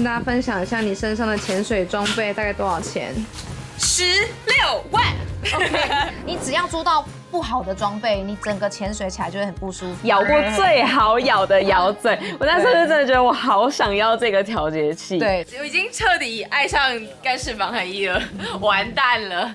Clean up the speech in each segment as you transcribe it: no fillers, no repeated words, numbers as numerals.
跟大家分享一下你身上的潜水装备大概多少钱？16万。OK， 你只要租到不好的装备，你整个潜水起来就会很不舒服。咬过最好咬的咬嘴，我那时候就真的觉得我好想要这个调节器。对，我已经彻底爱上干式防寒衣了，完蛋了。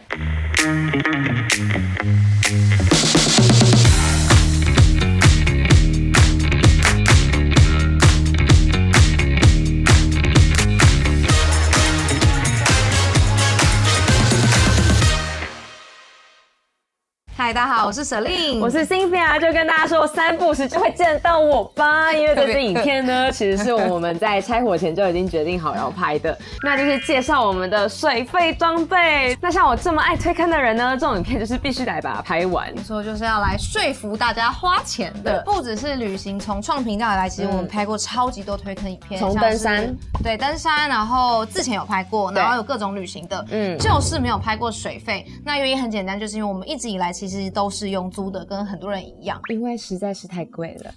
嗨，大家好，我是舍令，我是 Cynthia， 就跟大家说3不时就会见到我吧，因为这支影片呢，其实是我们在拆伙前就已经决定好要拍的，那就是介绍我们的水肺装备。那像我这么爱推坑的人呢，这种影片就是必须来把它拍完。没错，就是要来说服大家花钱的，不只是旅行，从创频道以来，其实我们拍过超级多推坑影片，从登山，对，登山，然后之前有拍过，然后有各种旅行的，就是没有拍过水肺。那原因很简单，就是因为我们一直以来其实都是用租的，跟很多人一样，因为实在是太贵了。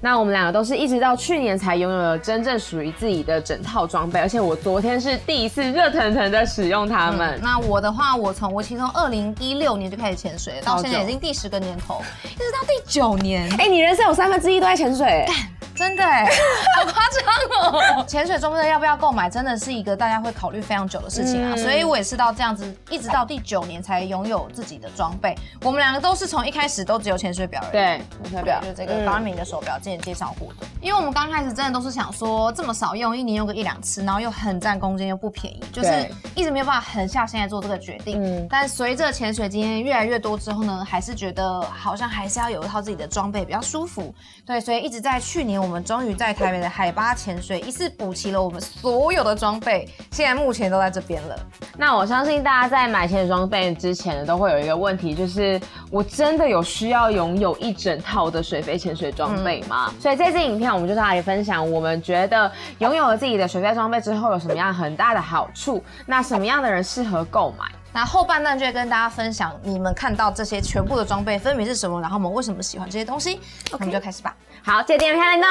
那我们两个都是一直到去年才拥有了真正属于自己的整套装备，而且我昨天是第一次热腾腾的使用它们。那我的话，我其实从2016年就开始潜水了，到现在已经第10个年头，一直到第9年。你人生有1/3都在潜水。真的哎，好夸张哦！潜水装备要不要购买，真的是一个大家会考虑非常久的事情啊。所以我也是到这样子，一直到第9年才拥有自己的装备。我们两个都是从一开始都只有潜水表而已。对，潜水表就是这个Garmin的手表，之前介绍过的。因为我们刚开始真的都是想说，这么少用，1年用个1-2次，然后又很占空间又不便宜，就是一直没有办法横下现在做这个决定。但随着潜水经验越来越多之后呢，还是觉得好像还是要有一套自己的装备比较舒服。对，所以一直在去年我们终于在台北的海巴潜水一次补齐了我们所有的装备，现在目前都在这边了。那我相信大家在买潜水装备之前呢，都会有一个问题，就是我真的有需要拥有一整套的水肺潜水装备吗？所以这支影片我们就是来分享，我们觉得拥有了自己的水肺装备之后有什么样很大的好处，那什么样的人适合购买。那后半段就会跟大家分享你们看到这些全部的装备分别是什么，然后我们为什么喜欢这些东西。我们就开始吧。好，接电影片来呢。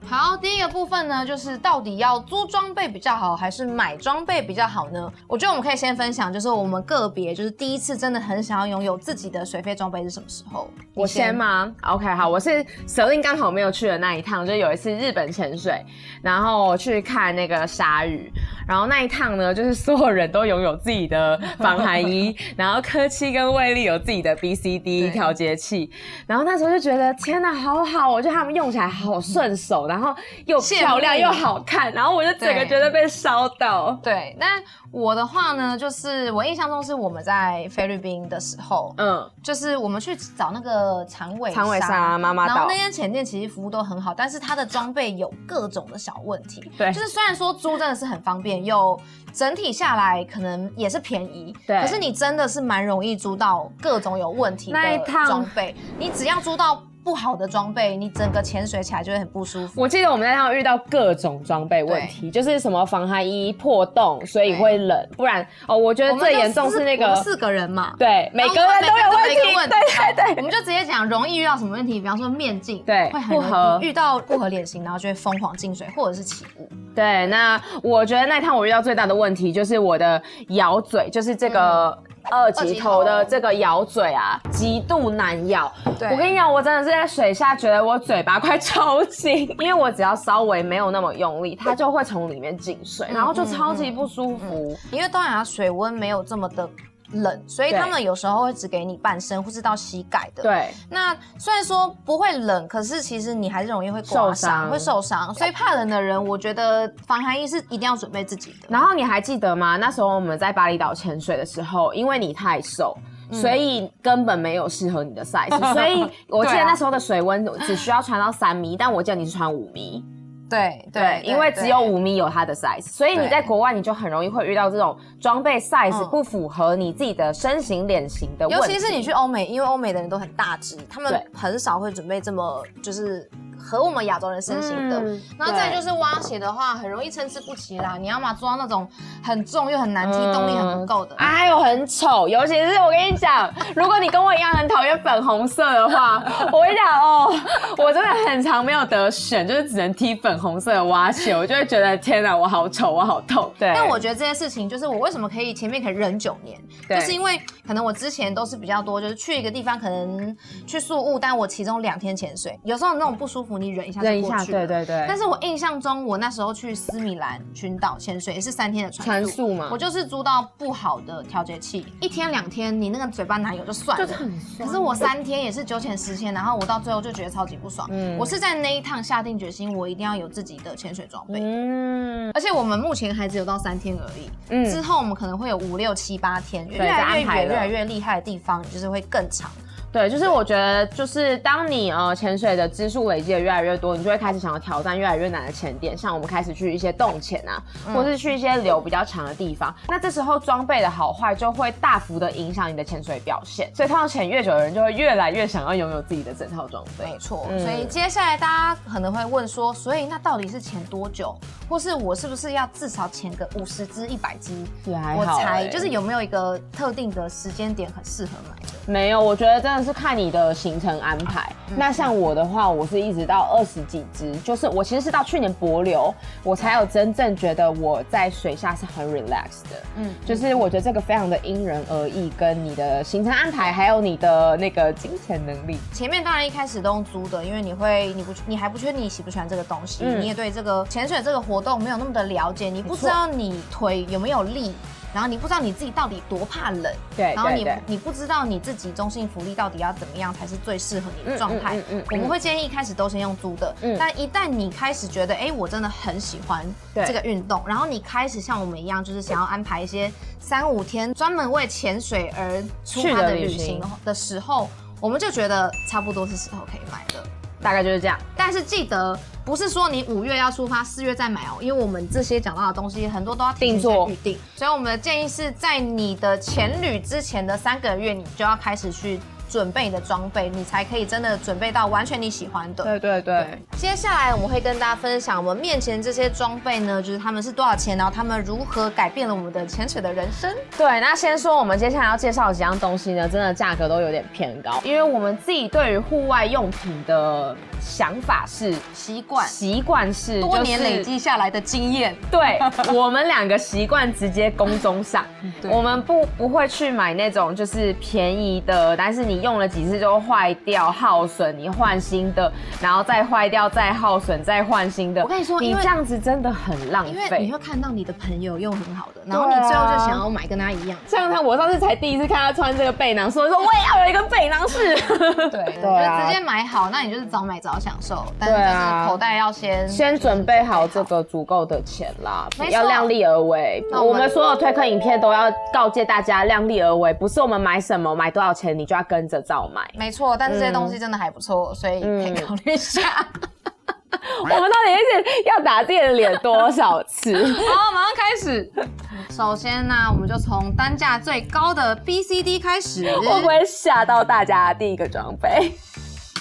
好，第一个部分呢，就是到底要租装备比较好，还是买装备比较好呢？我觉得我们可以先分享，就是我们个别，就是第一次真的很想要拥有自己的水肺装备是什么时候？我先吗 ？OK， 好，我是舍令刚好没有去的那一趟，就有一次日本潜水，然后我去看那个鲨鱼，然后那一趟呢，就是所有人都拥有自己的防寒衣，然后科七跟卫力有自己的 BCD 调节器，然后那时候就觉得天哪，好好，我觉得他们用起来好顺手，然后又漂亮又好看，然后我就整个觉得被烧到。对，但我的话呢，就是我印象中是我们在菲律宾的时候，就是我们去找那个长尾鲨妈妈岛，然后那间潜店其实服务都很好，但是它的装备有各种的小问题。对，就是虽然说租真的是很方便，又整体下来可能也是便宜，对，可是你真的是蛮容易租到各种有问题的装备，你只要租到不好的装备，你整个潜水起来就会很不舒服。我记得我们那趟遇到各种装备问题，就是什么防寒衣破洞，所以会冷，不然我觉得最严重是那个我们4个人嘛，对，每个人都有问题，对，我们就直接讲容易遇到什么问题，比方说面镜，对，会很容易遇到不合脸型，然后就会疯狂进水或者是起雾。对，那我觉得那趟我遇到最大的问题就是我的咬嘴，就是这个2级头的这个咬嘴啊，极度难咬。我跟你讲，我真的是在水下觉得我嘴巴快抽筋，因为我只要稍微没有那么用力，它就会从里面进水，然后就超级不舒服。因为东南亚水温没有这么的冷，所以他们有时候会只给你半身或是到膝盖的。对，那虽然说不会冷，可是其实你还是容易会刮伤，会受伤。所以怕冷的人，我觉得防寒衣是一定要准备自己的。然后你还记得吗？那时候我们在巴厘岛潜水的时候，因为你太瘦。所以根本没有适合你的 size， 所以我记得那时候的水温只需要穿到3米，但我记得你是穿5米。对，因为只有5米有它的 size， 所以你在国外你就很容易会遇到这种装备 size 不符合你自己的身形脸型的问题。尤其是你去欧美，因为欧美的人都很大只，他们很少会准备这么就是合我们亚洲人身形的。然后再来就是蛙鞋的话，很容易参差不齐啦。你要嘛做到那种很重又很难踢，动力很不够的，还有很丑，尤其是我跟你讲，如果你跟我一样很讨厌粉红色的话，我跟你讲哦，我真的很常没有得选，就是只能踢粉红色的蛙鞋，我就会觉得天哪，我好丑，我好痛。对，但我觉得这件事情就是我为什么可以前面可以忍9年，就是因为可能我之前都是比较多，就是去一个地方可能去宿务，但我其中2天潜水，有时候那种不舒服你忍一下就过去了。对。但是我印象中，我那时候去斯米兰群岛潜水也是3天的船宿嘛，我就是租到不好的调节器，1天2天你那个嘴巴奶油就算了，就是很酸。可是我3天也是9潜10潜，然后我到最后就觉得超级不爽。我是在那一趟下定决心，我一定要有自己的潜水装备。而且我们目前还只有到3天而已，之后我们可能会有5、6、7、8天，越来越远、越来越厉害的地方，就是会更长。对，就是我觉得，就是当你潜水的支数累积的越来越多，你就会开始想要挑战越来越难的潜点，像我们开始去一些洞潜啊，或是去一些流比较长的地方。那这时候装备的好坏就会大幅的影响你的潜水表现，所以通常潜越久的人就会越来越想要拥有自己的整套装备。没错，所以接下来大家可能会问说，所以那到底是潜多久，或是我是不是要至少潜个50支、100支，我才就是有没有一个特定的时间点很适合买的？没有，我觉得真的是看你的行程安排。那像我的话，我是一直到20几支，就是我其实是到去年帛琉，我才有真正觉得我在水下是很 relax 的。就是我觉得这个非常的因人而异，跟你的行程安排，还有你的那个金钱能力。前面当然一开始都用租的，因为你还不确定你喜不喜欢这个东西，你也对这个潜水这个活动没有那么的了解，你不知道你腿有没有力。然后你不知道你自己到底多怕冷，对，然后你不知道你自己中性浮力到底要怎么样才是最适合你的状态。我们会建议一开始都先用租的，但一旦你开始觉得，我真的很喜欢这个运动，然后你开始像我们一样，就是想要安排一些3、5天专门为潜水而出发的旅行的时候，我们就觉得差不多是时候可以买了。大概就是这样，但是记得不是说你5月要出发，4月再买哦，因为我们这些讲到的东西很多都要提前预定，所以我们的建议是在你的潜旅之前的3个月，你就要开始去准备你的装备，你才可以真的准备到完全你喜欢的。对。接下来我们会跟大家分享我们面前这些装备呢，就是他们是多少钱，然后他们如何改变了我们的潜水的人生。对，那先说我们接下来要介绍的几样东西呢，真的价格都有点偏高，因为我们自己对于户外用品的想法是习惯是多年累积下来的经验。对，我们2个习惯直接公中上，我们不会去买那种就是便宜的，但是你用了几次就坏掉耗损，你换新的，然后再坏掉再耗损再换新的。我跟你说，你这样子真的很浪费，因为你会看到你的朋友用很好的，然后你最后就想要买跟他一样。像我上次才第一次看他穿这个背囊，说我也要有一个背囊式。对，就直接买好，那你就是早买早享受，但是就是口袋要先准备好这个足够的钱啦，要量力而为。我们所有推坑影片都要告诫大家量力而为，不是我们买什么买多少钱你就要跟着照买。没错，但是这些东西真的还不错，所以可以考虑一下。我们到底一直要打自己的脸多少次？好，马上开始。首先呢，我们就从单价最高的 BCD 开始。会不会吓到大家的第一个装备？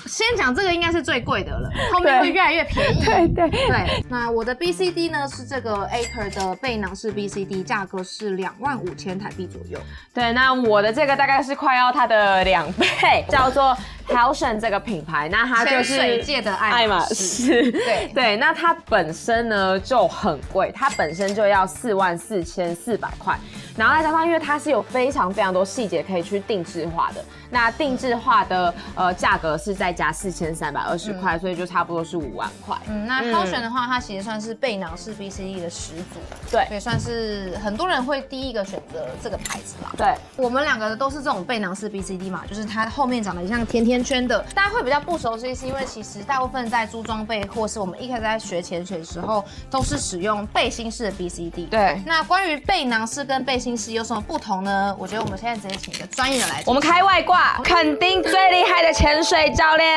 先讲这个应该是最贵的了，后面会越来越便宜。对，那我的 BCD 呢是这个 Acre 的背囊式 BCD， 价格是25000台币左右。对，那我的这个大概是快要它的2倍，叫做 Halcyon 这个品牌，那它就是潜水界的爱马仕。对，那它本身呢就很贵，它本身就要44400块，然后再加上因为它是有非常非常多细节可以去定制化的，那定制化的价格是再加4320块，所以就差不多是5万块。那Halcyon的话，它其实算是背囊式 BCD 的始祖，对，所以算是很多人会第一个选择这个牌子啦。对，我们2个都是这种背囊式 BCD 嘛，就是它后面长得像甜甜圈的，大家会比较不熟悉，是因为其实大部分在租装备或是我们一开始在学潜水的时候，都是使用背心式的 BCD。对，那关于背囊式跟背心式有什么不同呢？我觉得我们现在直接请一个专业的来，我们开外挂，肯定最厉害的潜水教练，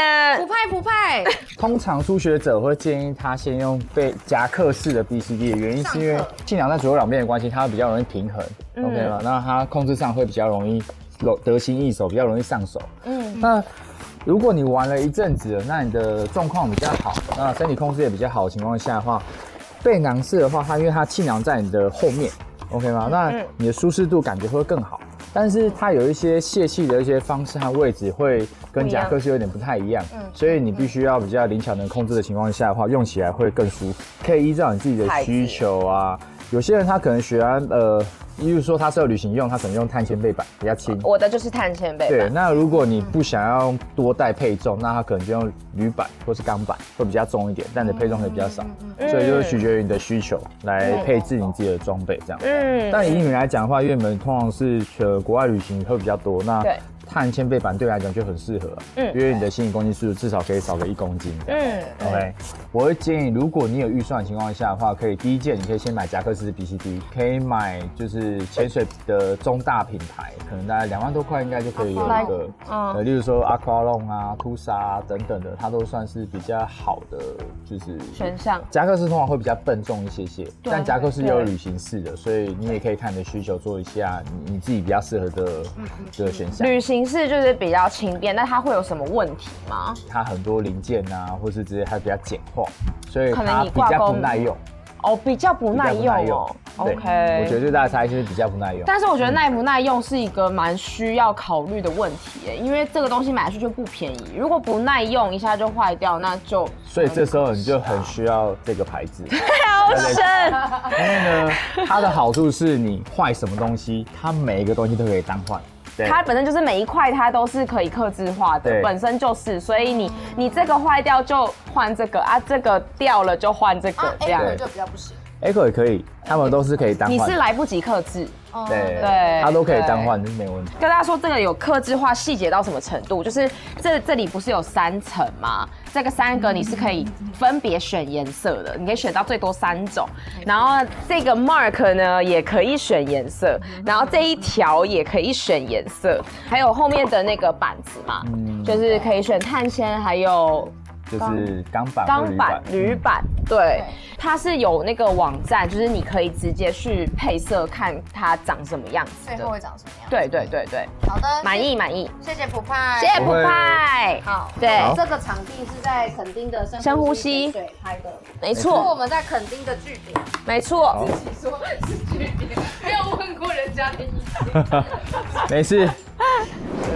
不派。通常初学者会建议他先用夹克式的 BCD 的原因是因为气囊在左右两边的关系，它比较容易平衡，OK 吗？那它控制上会比较容易得心应手，比较容易上手。那如果你玩了一阵子了，那你的状况比较好，那身体控制也比较好的情况下的话，背囊式的话，因为它气囊在你的后面 ，OK 吗？那你的舒适度感觉会更好。但是它有一些泄气的一些方式和位置会跟夹克式有点不太一样，所以你必须要比较灵巧能控制的情况下的话，用起来会更舒服。可以依照你自己的需求啊，有些人他可能喜欢例如说它是有旅行用，它可能用碳纤背板比较轻。我的就是碳纤背板。对，那如果你不想要多带配重，那它可能就用铝板或是钢板，会比较重一点，但你的配重会比较少。所以就是取决于你的需求来配置你自己的装备这样。但以你们来讲的话，因为你们通常是国外旅行会比较多，那碳纤背板对你来讲就很适合，因为你的心理公斤数至少可以少个1公斤。OK， 我会建议，如果你有预算的情况下的话，可以第一件你可以先买夹克式 BCD， 可以买就是潜水的中大品牌，可能大概2万多块应该就可以有一个，例如说 Aqualung 啊、Tusa 啊等等的，它都算是比较好的就是选项。夹克式通常会比较笨重一些，但夹克式也有旅行式的，所以你也可以看你的需求做一下你自己比较适合的选项。旅行式就是比较轻便，但它会有什么问题吗？它很多零件啊，或是直接它比较简化，所以它比较不耐用。比较不耐用哦。OK， 我觉得最大的差异就是比较不耐用。但是我觉得耐不耐用是一个蛮需要考虑的问题耶，因为这个东西买下去就不便宜，如果不耐用一下就坏掉，那就所以这时候你就很需要这个牌子。好深。因为呢，它的好处是你坏什么东西，它每一个东西都可以当换。它本身就是每一块它都是可以客制化的，本身就是，所以你这个坏掉就换这个啊，这个掉了就换这个，这样就比较不行。Echo 也可以，他们都是可以单换。你是来不及客制，对，它都可以单换，没问题。跟大家说这个有客制化细节到什么程度，就是这里不是有3层吗？这个3个你是可以分别选颜色的，你可以选到最多3种。然后这个 mark 呢也可以选颜色，然后这一条也可以选颜色，还有后面的那个板子嘛，就是可以选碳纤，还有。就是钢板、铝板，对，它是有那个网站，就是你可以直接去配色看它长什么样子的，最后会长什么样？对，好的，满意，谢谢普派，谢谢普派。好，对，这个场地是在垦丁的深呼吸水拍的，没错，是我们在垦丁的据点，没错，自己说是据点，没有问过人家的意见，没事。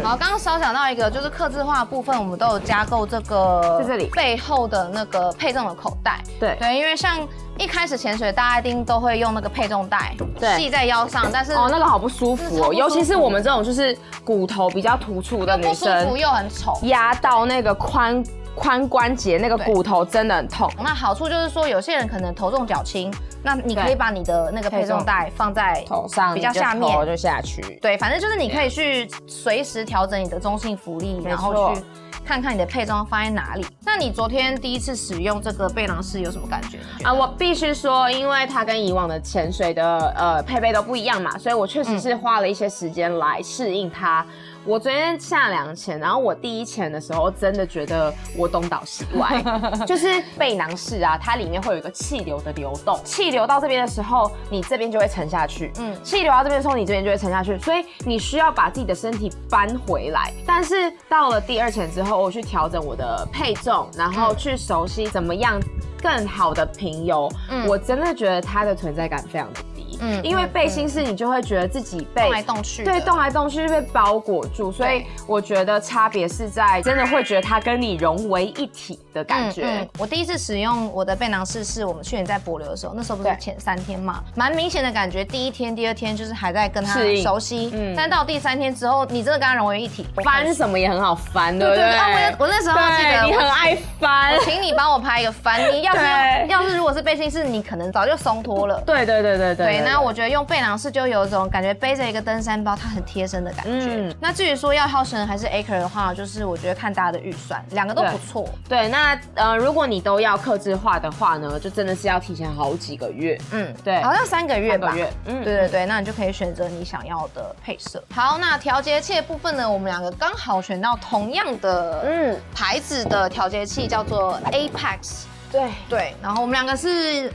好，刚刚稍讲到一个，就是客制化的部分，我们都有加购这个在这里背后的那个配重的口袋。对，因为像一开始潜水，大家一定都会用那个配重带系在腰上，但是那个好不舒服哦，尤其是我们这种就是骨头比较突出的女生，不舒服又很丑，压到那个髋关节那个骨头真的很痛。那好处就是说，有些人可能头重脚轻，那你可以把你的那个配重带放在头上，比较下面，头就下去。对，反正就是你可以去随时调整你的中性浮力，然后去看看你的配重放在哪里。那你昨天第一次使用这个背囊式有什么感觉？我必须说，因为它跟以往的潜水的配备都不一样嘛，所以我确实是花了一些时间来适应它。我昨天下2潜，然后我第1潜的时候，真的觉得我东倒西歪，就是背囊式啊，它里面会有一个气流的流动，气流到这边的时候，你这边就会沉下去，气流到这边的时候，你这边就会沉下去，所以你需要把自己的身体搬回来。但是到了第2潜之后，我去调整我的配重，然后去熟悉怎么样更好的平游，我真的觉得它的存在感非常的低。因为背心式你就会觉得自己被动来动去，对，动来动去被包裹住，所以我觉得差别是在真的会觉得它跟你融为一体的感觉。我第一次使用我的背囊式是我们去年在帛琉的时候，那时候不是潜3天嘛，蛮明显的感觉，第1天、第2天就是还在跟它熟悉，但到第3天之后，你真的跟它融为一体，翻什么也很好翻，对不对？我那时候记得你很爱翻，我请你帮我拍一个翻，你要是如果是背心式，你可能早就松脱了。对，那我觉得用背囊式就有一种感觉背着一个登山包，它很贴身的感觉。那至于说要Hausen还是 Acre 的话，就是我觉得看大家的预算，2个都不错。对，那如果你都要客制化的话呢，就真的是要提前好几个月。对，好像3个月吧。对，那你就可以选择你想要的配色。好，那调节器的部分呢，我们2个刚好选到同样的牌子的调节器，叫做 Apex。对，然后我们2个是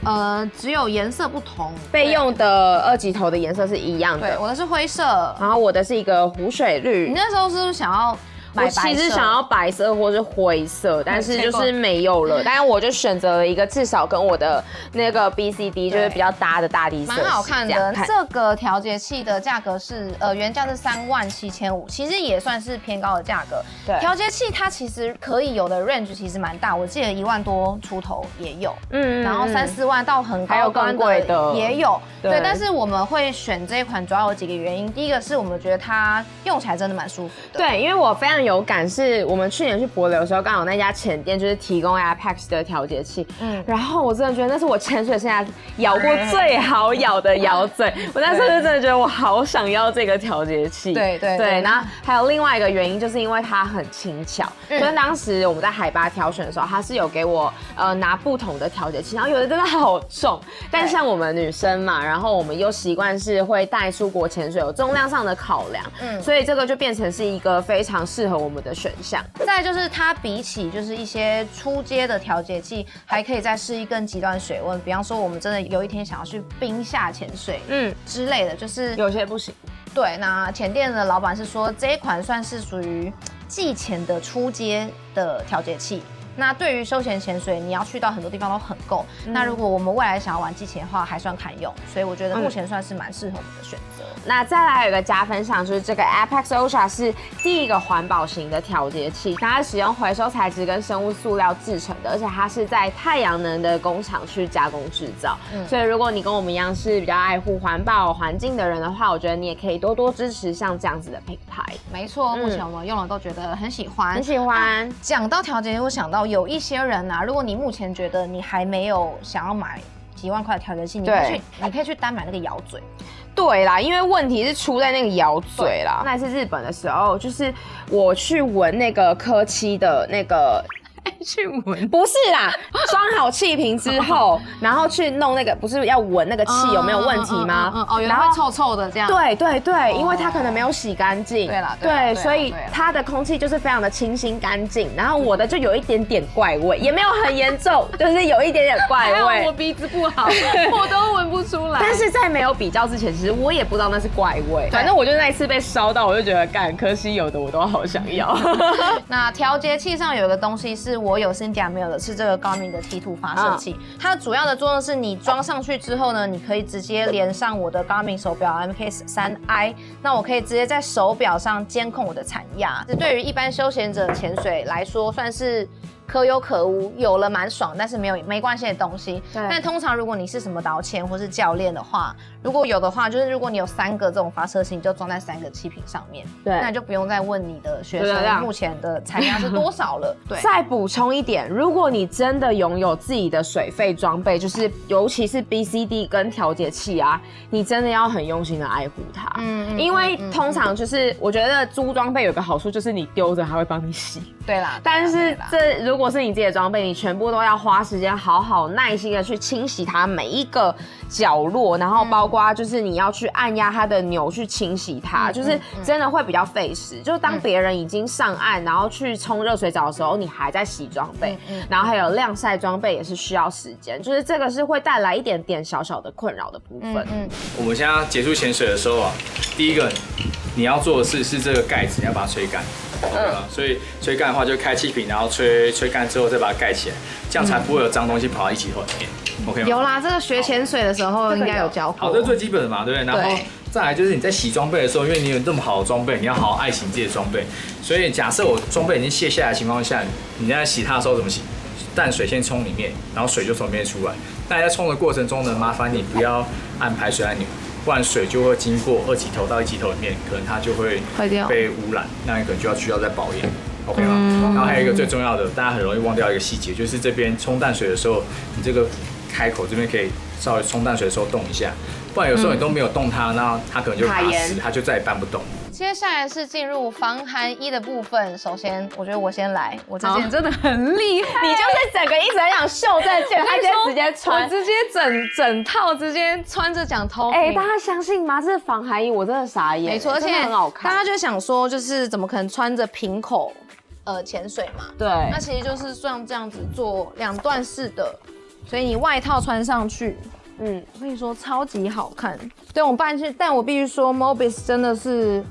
只有颜色不同，备用的2级头的颜色是一样的。对，我的是灰色，然后我的是一个湖水绿。你那时候是不是想要买白色。我其实想要白色或是灰色，但是就是没有了。但是我就选择了一个至少跟我的那个 BCD 就是比较搭的大地色系，蛮好看的。这个调节器的价格是原价是37500，其实也算是偏高的价格。对，调节器它其实可以有的 range 其实蛮大，我记得1万多出头也有，然后3、4万到很高端的也有。对，但是我们会选这一款主要有几个原因，第一个是我们觉得它用起来真的蛮舒服的。对，因为我非常有感，是我们去年去帛琉的时候，刚好那家前店就是提供 Apex 的调节器，然后我真的觉得那是我潜水生涯咬过最好咬的咬嘴，我那时候就真的觉得我好想要这个调节器。对，然后还有另外一个原因，就是因为它很轻巧，就是当时我们在海拔挑选的时候，它是有给我拿不同的调节器，然后有的真的好重，但像我们女生嘛，然后我们又习惯是会带出国潜水，有重量上的考量，所以这个就变成是一个非常适合我们的选项。再来就是它比起就是一些初阶的调节器，还可以再适应更极端水温，比方说我们真的有一天想要去冰下潜水，之类的，就是有些不行。对，那前店的老板是说这一款算是属于季潜的初阶的调节器。那对于休闲潜水，你要去到很多地方都很够。那如果我们未来想要玩季潜的话，还算堪用，所以我觉得目前算是蛮适合我们的选择。那再来有一个加分项，就是这个 Apex Ultra 是第一个环保型的调节器，它是使用回收材质跟生物塑料制成的，而且它是在太阳能的工厂去加工制造。所以如果你跟我们一样是比较爱护环保环境的人的话，我觉得你也可以多多支持像这样子的品牌。没错，目前我们用了都觉得很喜欢，很喜欢。讲到调节，我想到有一些人啊，如果你目前觉得你还没有想要买几万块的调节器，你可以去单买那个摇嘴。对啦，因为问题是出在那个摇嘴啦。那次日本的时候，就是我去闻那个科七的那个。去闻不是啦，装好气瓶之后，然后去弄那个，不是要闻那个气有没有问题吗？然后会臭臭的这样。对，因为它可能没有洗干净。对啦，对，所以它的空气就是非常的清新干净。然后我的就有一点点怪味，也没有很严重，就是有一点点怪味。我鼻子不好，我都闻不出来。但是在没有比较之前，其实我也不知道那是怪味。反正我就那一次被烧到，我就觉得干，可惜有的我都好想要。那调节器上有一个东西是我有 Cynthia 没有的，是这个Garmin 的 T2 发射器。它主要的作用是你装上去之后呢，你可以直接连上我的 Garmin 手表 MK3i， 那我可以直接在手表上监控我的产压。这对于一般休闲者潜水来说，算是可有可无，有了蛮爽，但是没关系的东西。但通常如果你是什么导潜或是教练的话，如果有的话，就是如果你有3个这种发射器，你就装在3个气瓶上面，那你就不用再问你的学生目前的产压是多少了。对，再补充一点，如果你真的拥有自己的水肺装备，就是尤其是 BCD 跟调节器啊，你真的要很用心的爱护它。因为通常就是我觉得租装备有个好处就是你丢着它会帮你洗。对啦，但是如果是你自己的装备，你全部都要花时间好好耐心的去清洗它每一个角落，然后包括就是你要去按压它的钮去清洗它，就是真的会比较费时。就是当别人已经上岸，然后去冲热水澡的时候，你还在洗装备，然后还有晾晒装备也是需要时间，就是这个是会带来一点点小小的困扰的部分。我们现在结束潜水的时候啊，第一个你要做的事是这个盖子，你要把它吹干。所以吹干的话就开气瓶，然后吹干之后再把它盖起来，这样才不会有脏东西跑到一起头里面。OK 吗？有啦，这个学潜水的时候应该有教过。好，这是最基本的嘛，对不对？然后再来就是你在洗装备的时候，因为你有这么好的装备，你要好好爱惜你自己的装备。所以假设我装备已经卸下来的情况下，你在洗它的时候怎么洗？淡水先冲里面，然后水就从里面出来。但在冲的过程中呢，麻烦你不要按排水按钮。不然水就会经过2级头到1级头里面，可能它就会被污染，那你可能需要再保养 ，OK 吗？然后还有一个最重要的，大家很容易忘掉一个细节，就是这边冲淡水的时候，你这个开口这边可以稍微冲淡水的时候动一下，不然有时候你都没有动它，那它可能就卡死，它就再也搬不动。接下来是进入防寒衣的部分。首先，我觉得我先来，我这件真的很厉害，你就是整个一直很想秀这件，他直接穿，我直接整套直接穿着讲头。大家相信吗？这是防寒衣，我真的傻眼。没错，而且很好看。大家就想说，就是怎么可能穿着平口潜水嘛？对，那其实就是像这样子做2段式的，所以你外套穿上去。我跟你说超级好看。对，但我必须说 Mobis 真的是，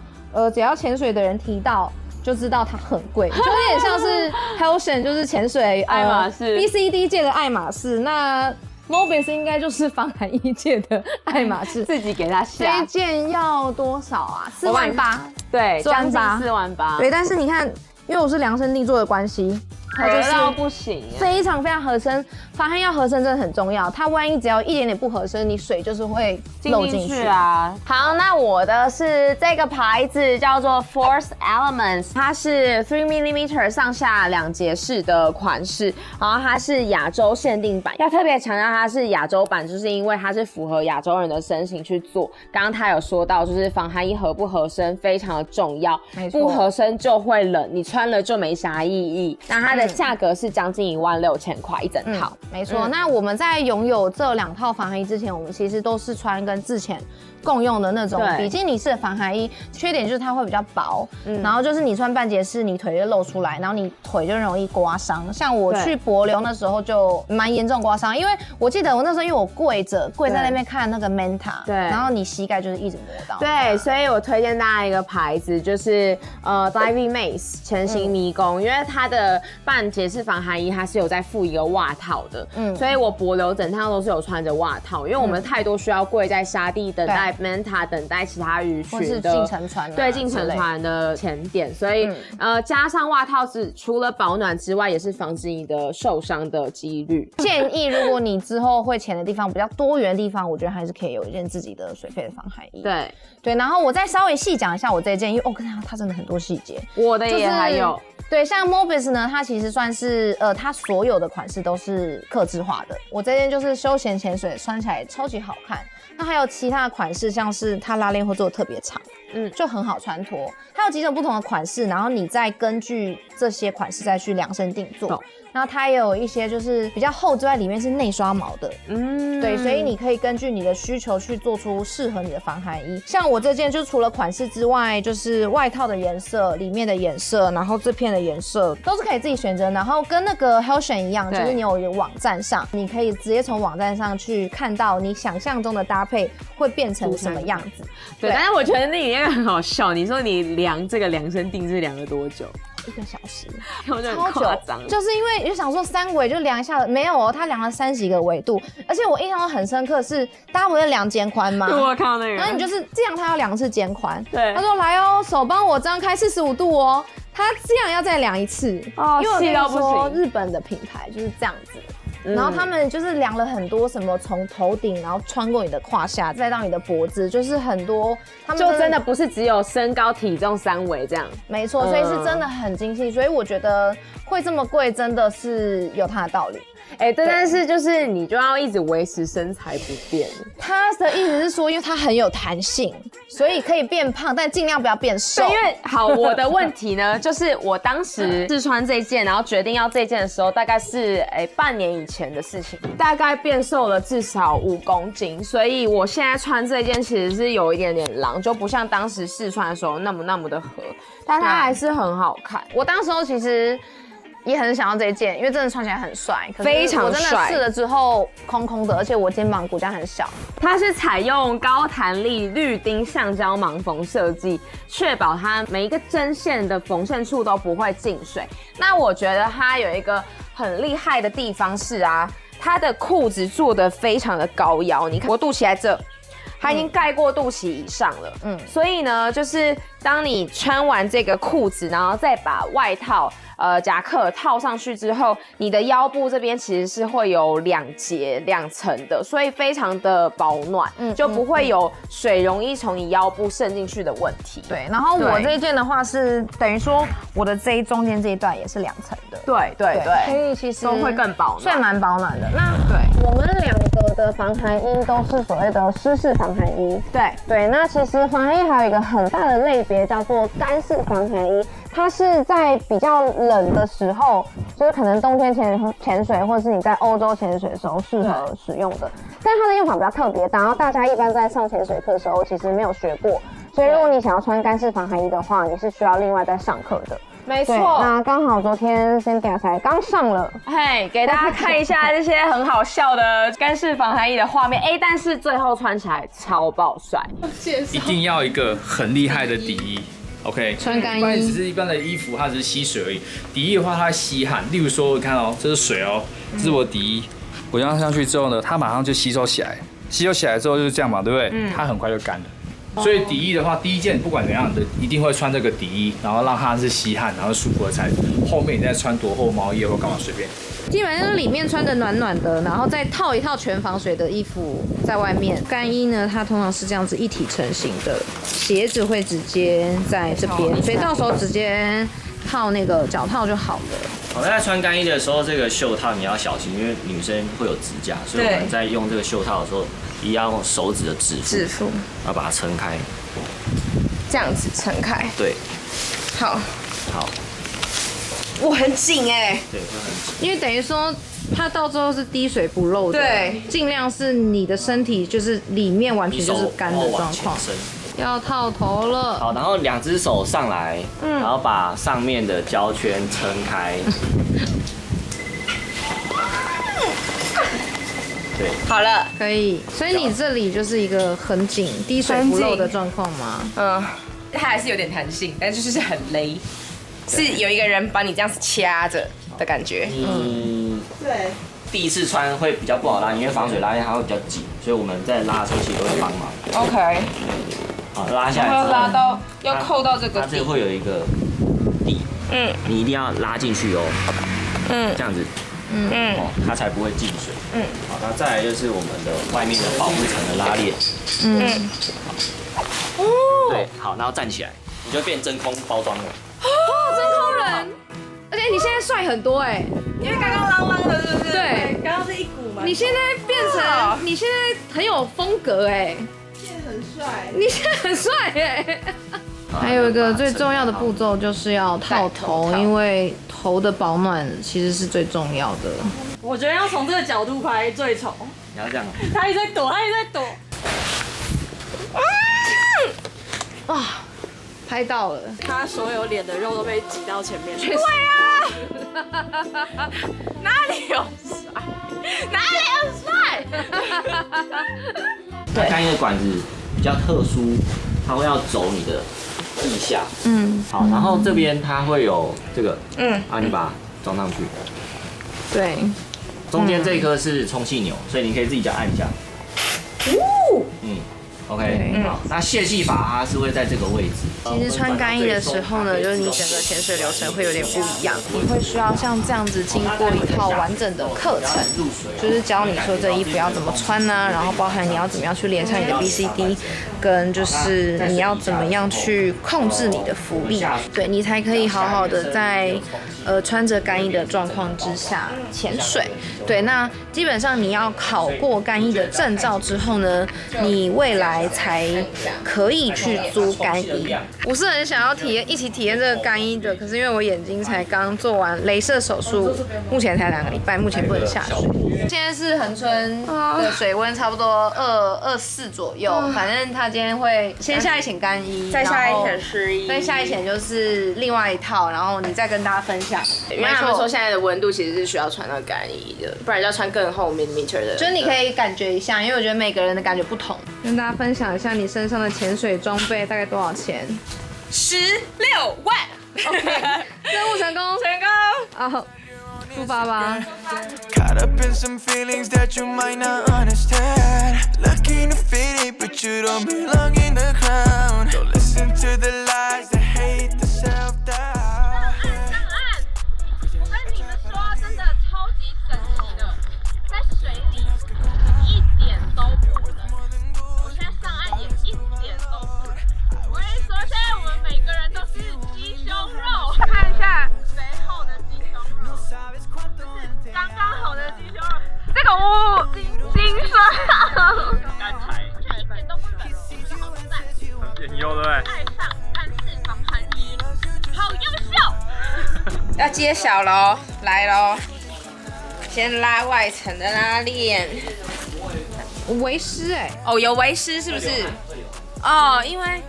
只要潜水的人提到，就知道它很贵，就有点像是 Heltion 就是潜水爱马仕BCD 界的爱马仕，那 Mobis 应该就是防寒衣界的爱马仕。自己给他这下一，件要多少啊？48000。对，将近48000 48000，对，但是你看，因为我是量身定做的关系，它就合是到不行。非常非常合身。防寒要合身真的很重要，它万一只要一点点不合身，你水就是会漏进去啊。好，那我的是这个牌子叫做 Force Elements， 它是3mm上下2节式的款式，然后它是亚洲限定版。要特别强调它是亚洲版，就是因为它是符合亚洲人的身形去做。刚刚他有说到，就是防寒衣合不合身非常的重要，不合身就会冷，你穿了就没啥意义。那它的价格是将近16000块一整套。没错，那我们在拥有这2套防寒衣之前，我们其实都是穿跟之前共用的那种比基尼式的防寒衣，缺点就是它会比较薄，然后就是你穿半截式，你腿就露出来，然后你腿就容易刮伤。像我去帛琉那时候就蛮严重刮伤，因为我记得我那时候因为我跪在那边看那个 Manta， 对，然后你膝盖就是一直磨到。对，所以我推荐大家一个牌子，就是Diving Mace 潜行迷宫，因为它的半截式防寒衣它是有在附一个袜套的，所以我帛琉整趟都是有穿着袜套，因为我们太多需要跪在沙地等待 Manta 等待其他鱼群的，或是进沉船对，进沉船的前点，所以加上袜套除了保暖之外，也是防止你的受伤的几率。建议如果你之后会潜的地方比较多元的地方，我觉得还是可以有一件自己的水肺的防寒衣。对，然后我再稍微细讲一下我这件，因为它真的很多细节，我的也还有。对，像 Mobis 呢，它其实算是它所有的款式都是客制化的。我这件就是休闲潜水，穿起来超级好看。那还有其他的款式，像是它拉链会做的特别长，就很好穿脱。它有几种不同的款式，然后你再根据这些款式再去量身定做。然后它也有一些就是比较厚之外，里面是内刷毛的，对，所以你可以根据你的需求去做出适合你的防寒衣。像我这件就除了款式之外，就是外套的颜色、里面的颜色，然后这片的颜色都是可以自己选择。然后跟那个 Heltion 一样，就是你有一个网站上，你可以直接从网站上去看到你想象中的搭配会变成什么样子。对，但是我觉得那里面很好笑，你说你量这个量身定制量了多久？1个小时，超夸张，就是因为就想说3围就量一下，没有哦，他量了30几个纬度，而且我印象中很深刻是，大家不是量肩宽吗？对，我看到那个，然后你就是这样，他要量是肩宽，对，他说来哦，手帮我张开45度哦，他这样要再量一次，因为我跟你说日本的品牌就是这样子。然后他们就是量了很多什么，从头顶然后穿过你的胯下，再到你的脖子，就是很多。他们就真的不是只有身高体重3围这样。没错，所以是真的很精细，所以我觉得会这么贵，真的是有它的道理。对，但是就是你就要一直维持身材不变。他的意思是说，因为它很有弹性，所以可以变胖，但尽量不要变瘦。对，因为好，我的问题呢，就是我当时试穿这件，然后决定要这件的时候，大概是半年以前的事情，大概变瘦了至少5公斤，所以我现在穿这件其实是有一点点狼，就不像当时试穿的时候那么的合，但它还是很好看。我当时候其实也很想要这一件，因为真的穿起来很帅，非常帅。我真的试了之后空空的，而且我肩膀骨架很小。它是采用高弹力绿钉橡胶盲缝设计，确保它每一个针线的缝线处都不会进水。那我觉得它有一个很厉害的地方是啊，它的裤子做的非常的高腰，你看我肚脐在这。它已经盖过肚脐以上了，所以呢，就是当你穿完这个裤子，然后再把外套、夹克套上去之后，你的腰部这边其实是会有2节2层的，所以非常的保暖，就不会有水容易从你腰部渗进去的问题。对，然后我这一件的话是等于说我的中间这一段也是2层的，对，所以其实都会更保暖，算蛮保暖的。那对，我们2个的防寒衣都是所谓的湿式防寒衣。对，那其实防寒衣还有一个很大的类别叫做干式防寒衣，它是在比较冷的时候，就是可能冬天潜水，或者是你在欧洲潜水的时候适合使用的。但它的用法比较特别，然后大家一般在上潜水课的时候其实没有学过，所以如果你想要穿干式防寒衣的话，你是需要另外再上课的。没错，那刚好昨天 Cynthia 才刚上了，给大家看一下这些很好笑的干式防寒衣的画面，但是最后穿起来超爆帅，一定要一个很厉害的底衣。OK，穿干衣不然只是一般的衣服，它只是吸水而已。底衣的话，它会吸汗。例如说，你看哦，这是水哦，这是我底衣，我让它上去之后呢，它马上就吸收起来。吸收起来之后就是这样嘛，对不对？它很快就干了。所以底衣的话，第一件不管怎样的，一定会穿这个底衣，然后让它是吸汗，然后舒服的材质。后面你再穿多厚毛衣或干嘛随便。基本上就是里面穿的暖暖的，然后再套一套全防水的衣服在外面。干衣呢，它通常是这样子一体成型的，鞋子会直接在这边，所以到时候直接套那个脚套就好了。好，在穿干衣的时候，这个袖套你要小心，因为女生会有指甲，所以我们在用这个袖套的时候，一样用手指的指腹，要把它撑开，这样子撑开。对，好，好，哇，很紧哎。对，会很紧。因为等于说它到最后是滴水不漏的，对，尽量是你的身体就是里面完全就是干的状况。要套头了，好，然后两只手上来，然后把上面的胶圈撑开。对，好了，可以。所以你这里就是一个很紧、滴水不漏的状况吗？它还是有点弹性，但就是很勒，是有一个人把你这样子掐着的感觉。对。第一次穿会比较不好拉，因为防水拉链它会比较紧，所以我们在拉的时候其实都会帮忙。OK。好，拉下来之后，拉到要扣到这个它这会有一个底，你一定要拉进去哦，这样子，哦，它才不会进水，好，那再来就是我们的外面的保护层的拉链，对，好，然后站起来，你就变真空包装了，真空人，而且你现在帅很多哎，因为刚刚啷啷的，是不是？对，刚刚是一股嘛。你现在变成，你现在很有风格哎。你现在很帅耶！还有一个最重要的步骤就是要套头，因为头的保暖其实是最重要的。我觉得要从这个角度拍最丑。你要这样，他一直在躲，他一直在躲。啊，拍到了！他所有脸的肉都被挤到前面。对啊，哪里有帅？哪里有帅？对，干衣的管子比较特殊，它会要走你的腋下，好，然后这边它会有这个，你把它装上去，对，中间这一颗是充气钮，所以你可以自己脚按一下，OK，好，那泄气阀它是会在这个位置。其实穿干衣的时候呢，就是你整个潜水流程会有点不一样，你会需要像这样子经过一套完整的课程，就是教你说这衣服要怎么穿呢，然后包含你要怎么样去连上你的 BCD， 跟就是你要怎么样去控制你的浮力，对你才可以好好的在穿着干衣的状况之下潜水。对，那基本上你要考过干衣的证照之后呢，你未来才可以去租干衣。我是很想要一起体验这个干衣的，可是因为我眼睛才刚做完雷射手术，目前才2个礼拜，目前不能下水。现在是恒春的水温差不多24左右，反正他今天会先下一潜干衣，再下一潜湿衣，再下一潜就是另外一套，然后你再跟大家分享。因为他们说现在的温度其实是需要穿到干衣的，不然要穿更厚 millimeter 的。就是你可以感觉一下，因为我觉得每个人的感觉不同。跟大家分享一下你身上的潜水装备大概多少钱？16万。OK， 任务成功，好，出发吧。Caught up in some feelings that you might not understand. Looking to fit it, but you don't belong in the crowd. Don't listen to the lies that hate the self-doubt. 我跟你们说，真的超级神奇的，在水里一点都不冷。我现在上岸也一点都不冷。我跟你说，现在我们每个人都是鸡胸肉，看一下肥厚的鸡胸肉，就是刚刚好的鸡胸肉。这个精酸，干柴，一点都不冷，真的好赞。眼优对不对？爱上干式防寒衣，好优秀。要揭晓喽，来喽！先拉外层的拉链。为师哎，哦，有为师是不是？哦，因为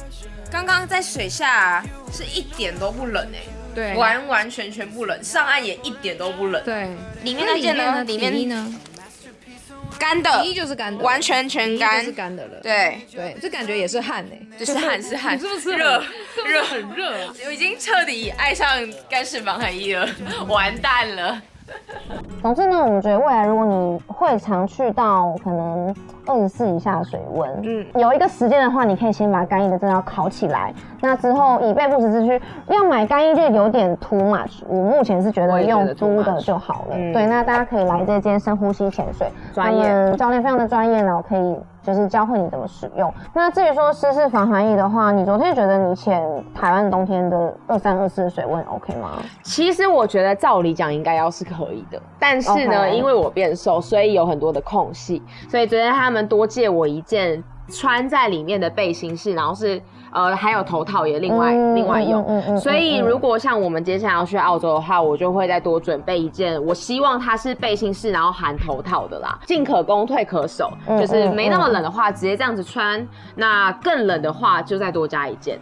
刚刚在水下是一点都不冷哎，对，完完全全不冷，上岸也一点都不冷。对，里面那件呢？里面呢？干的，第一就是干的，完全全干，就是干的了。对对，这感觉也是汗哎，就是汗是汗，是不是热热很热啊？我已经彻底爱上干式防寒衣了，完蛋了。总之呢，我们觉得未来如果你会常去到可能24以下的水温，有一个时间的话，你可以先把干衣的真的要烤起来。那之后以备不时之需，要买干衣就有点 too much。我目前是觉得用租的就好了。对，那大家可以来这间深呼吸潜水，专业教练非常的专业，然后可以就是教会你怎么使用。那至于说湿式防寒衣的话，你昨天觉得你潜台湾冬天的23、24的水温 OK 吗？其实我觉得照理讲应该要是可以的，但是呢，因为我变瘦，所以有很多的空隙，所以昨天他们多借我一件穿在里面的背心式，然后是还有头套也另外用，所以如果像我们接下来要去澳洲的话，我就会再多准备一件，我希望它是背心式，然后含头套的啦，进可攻退可守，就是没那么冷的话直接这样子穿，那更冷的话就再多加一件。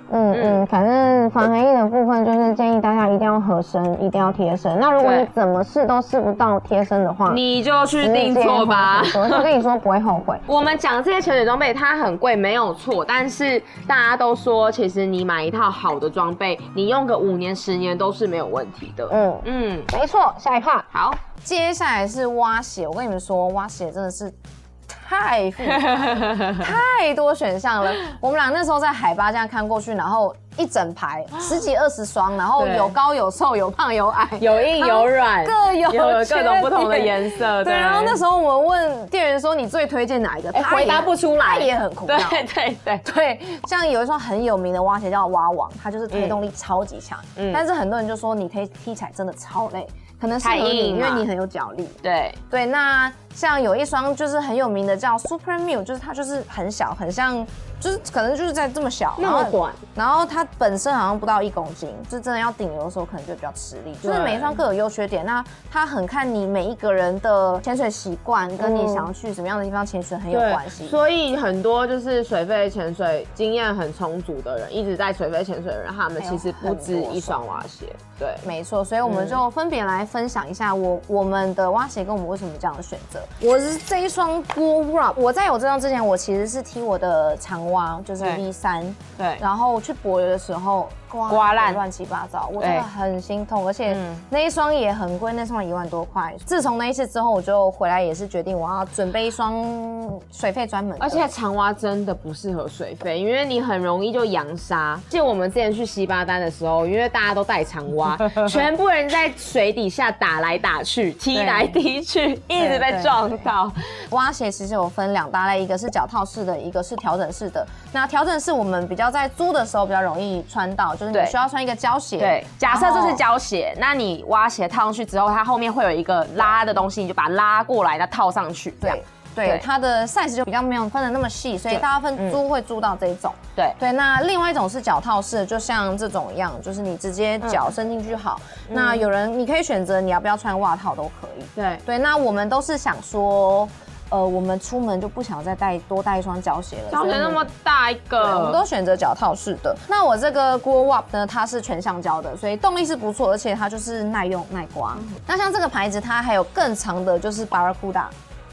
反正防寒衣的部分就是建议大家一定要合身，一定要贴身。那如果你怎么试都试不到贴身的话，你就去定做吧。我跟你说不会后悔。我们讲这些潜水装备，它很贵没有错，但是大家都说，其实你买一套好的装备，你用个5年10年都是没有问题的。没错。下一 part 好，接下来是蛙鞋。我跟你们说，蛙鞋真的是太复杂太多选项了。我们俩那时候在海拔这样看过去，然后一整排10几20双，然后有高有瘦，有胖有矮，有硬有软，各有各种不同的颜色。对，然后那时候我们问店员说你最推荐哪一个，他回答不出来，他也很苦恼。对，像有一双很有名的蛙鞋叫蛙王，它就是推动力超级强，但是很多人就说你踢起来真的超累。可能适合你，因为你很有脚力。对，那像有一双就是很有名的叫 Super Mew， 就是它就是很小，很像，就是可能就是在这么小，那么短，然后它本身好像不到1公斤，就真的要顶流的时候可能就比较吃力。就是每一双各有优缺点，那它很看你每一个人的潜水习惯，跟你想要去什么样的地方潜水很有关系。所以很多就是水肺潜水经验很充足的人，一直在水肺潜水的人，他们其实不止一双蛙鞋。对，没错，所以我们就分别来分享一下我们的蛙鞋跟我们为什么这样的选择。我是这一双 Bull Rub， 我在有这双之前，我其实是踢我的长蛙，就是 V3，对，然后去柏油的时候刮烂乱七八糟，我真的很心痛，而且那一双也很贵，那双1万多块。自从那一次之后，我就回来也是决定我要准备一双水肺专门的。而且长蛙真的不适合水肺，因为你很容易就扬沙。记得我们之前去西巴丹的时候，因为大家都带长蛙，全部人在水底下打来打去，踢来踢去，一直被撞到。蛙鞋其实有分2大类，一个是脚套式的，一个是调整式的。那调整式我们比较在租的时候比较容易穿到，就是你需要穿一个胶鞋。对，假设这是胶鞋，那你蛙鞋套上去之后，它后面会有一个拉的东西，你就把它拉过来，再套上去，这样。对，它的 size 就比较没有分的那么细，所以大部分租会租到这一种。对，那另外一种是脚套式，就像这种一样，就是你直接脚伸进去好。那有人你可以选择你要不要穿袜套都可以。对，那我们都是想说，我们出门就不想再多带一双胶鞋了。胶鞋那么大一个，我们都选择脚套式的。那我这个 Bull Rub 呢，它是全橡胶的，所以动力是不错，而且它就是耐用耐刮。那像这个牌子，它还有更长的，就是 Barracuda。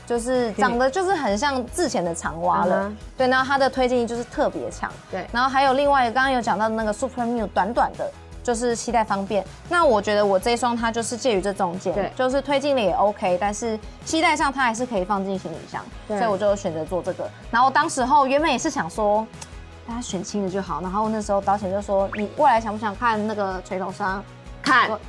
就是长得就是很像之前的长蛙了，对，然后它的推进力就是特别强，对，然后还有另外刚刚有讲到的那个 Super Mew 短短的，就是携带方便。那我觉得我这一双它就是介于这中间，对，就是推进力也 OK， 但是携带上它还是可以放进行李箱，所以我就选择做这个。然后当时候原本也是想说，大家选轻的就好，然后那时候导潜就说你未来想不想看那个锤头伤？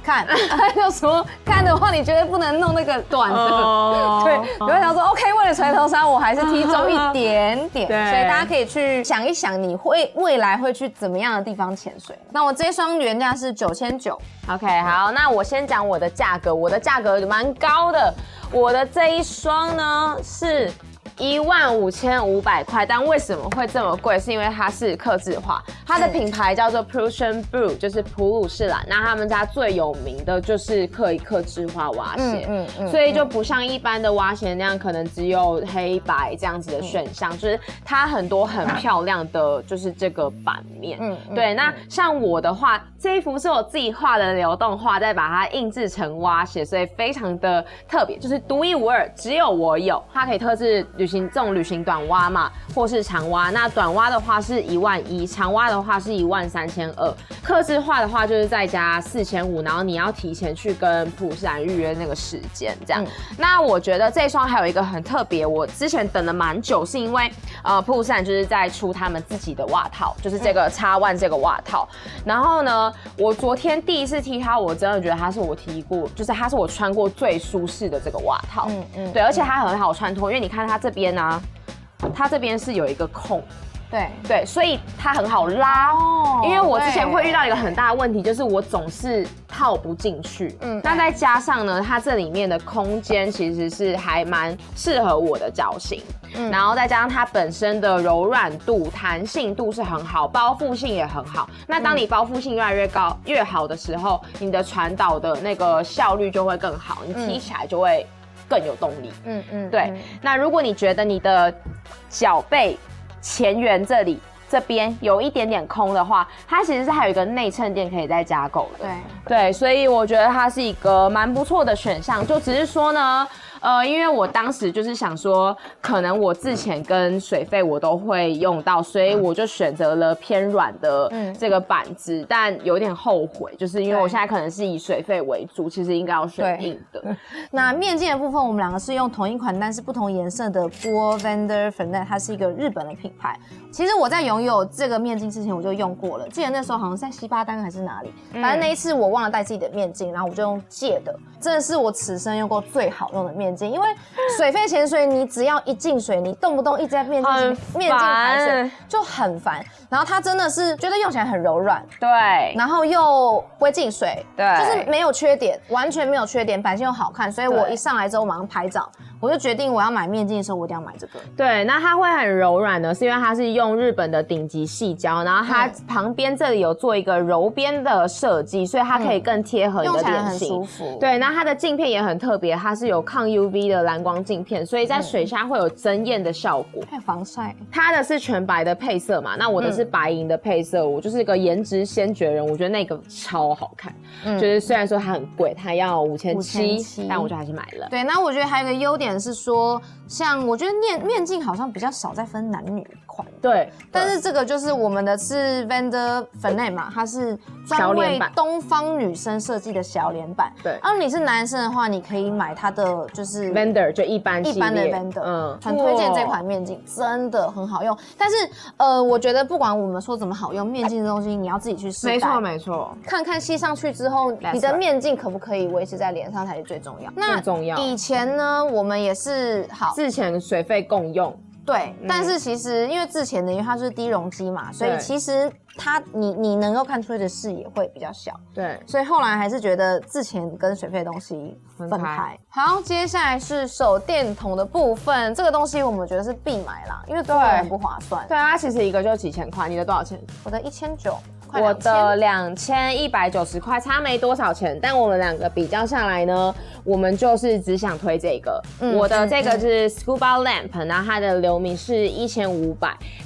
看，他就说看的话，你绝对不能弄那个短的。对，我就想说 ，OK， 为了锤头伤，我还是踢重一点点。所以大家可以去想一想，你未来会去怎么样的地方潜水。那我这双原价是9900。OK， 好，那我先讲我的价格，我的价格蛮高的。我的这一双呢是15500块，但为什么会这么贵？是因为它是客制化，它的品牌叫做 Prussian Blue， 就是普鲁士蓝。那他们家最有名的就是客制化蛙鞋，所以就不像一般的蛙鞋那样，可能只有黑白这样子的选项，就是它很多很漂亮的就是这个版面。对，那像我的话，这一幅是我自己画的流动画，再把它印制成蛙鞋，所以非常的特别，就是独一无二，只有我有。它可以特制这种旅行短蛙嘛，或是长蛙。那短蛙的话是11000，长蛙的话是13200。客制化的话就是再加4500，然后你要提前去跟普鲁士蓝预约那个时间，这样。那我觉得这一双还有一个很特别，我之前等了蛮久，是因为普鲁士蓝就是在出他们自己的袜套，就是这个X1这个袜套。然后呢，我昨天第一次踢它，我真的觉得它是我踢过，就是它是我穿过最舒适的这个袜套。对，而且它很好穿脱，因为你看它这边啊，它这边是有一个孔。对，所以它很好拉。因为我之前会遇到一个很大的问题，就是我总是套不进去。那再加上呢，它这里面的空间其实是还蛮适合我的脚型。然后再加上它本身的柔软度、弹性度是很好，包覆性也很好。那当你包覆性越来越好的时候，你的传导的那个效率就会更好，你踢起来就会更有动力。对。那如果你觉得你的脚背前缘这边有一点点空的话，它其实是还有一个内衬垫可以再加购的。对，所以我觉得它是一个蛮不错的选项。就只是说呢，因为我当时就是想说，可能我自潜跟水肺我都会用到，所以我就选择了偏软的这个板子，但有点后悔，就是因为我现在可能是以水肺为主，其实应该要选硬的。那面镜的部分，我们两个是用同一款但是不同颜色的波 Vander Fernet， 它是一个日本的品牌。其实我在拥有这个面镜之前我就用过了，记得那时候好像是在西巴丹还是哪里，反正那一次我忘了带自己的面镜，然后我就用借的，真的是我此生用过最好用的面镜。因为水肺潜水，你只要一进水，你动不动一直在面镜排水就很烦。然后它真的是觉得用起来很柔软，对，然后又不会进水，对，就是没有缺点，完全没有缺点，版型又好看，所以我一上来之后马上拍照，我就决定我要买面镜的时候我一定要买这个。对，那它会很柔软呢，是因为它是用日本的顶级矽胶，然后它旁边这里有做一个柔边的设计，所以它可以更贴合你的脸型，用起来很舒服。对，那它的镜片也很特别，它是有抗 UV 的蓝光镜片，所以在水下会有增艳的效果，还有防晒。它的是全白的配色嘛，那我的是白银的配色，我就是一个颜值先觉人，我觉得那个超好看。就是虽然说它很贵，它要5700，但我就还是买了。对，那我觉得还有一个优点是说，像我觉得面镜好像比较少在分男女款，对，但是这个就是我们的是 Vander Fernet 嘛，它是专为东方女生设计的小脸版。对，然后你是男生的话，你可以买它的就是 Vander 就一般的 Vander，很推荐这款面镜，真的很好用。但是我觉得不管我们说怎么好用，面镜这东西你要自己去试戴，没错，看看吸上去之后，你的面镜可不可以维持在脸上才是最重要。那重要。以前呢，我们也是自潜水肺共用。对，但是其实因为自潜的，因为它是低容积嘛，所以其实它你能够看出去的视野会比较小。对，所以后来还是觉得自潜跟水肺的东西分开。好，接下来是手电筒的部分，这个东西我们觉得是必买啦，因为租的很不划算。对啊，其实一个就几千块，你的多少钱？我的1900。我的2190块，差没多少钱，但我们两个比较下来呢，我们就是只想推这个。我的这个是 Scuba Lamp， 然后它的流明是1500，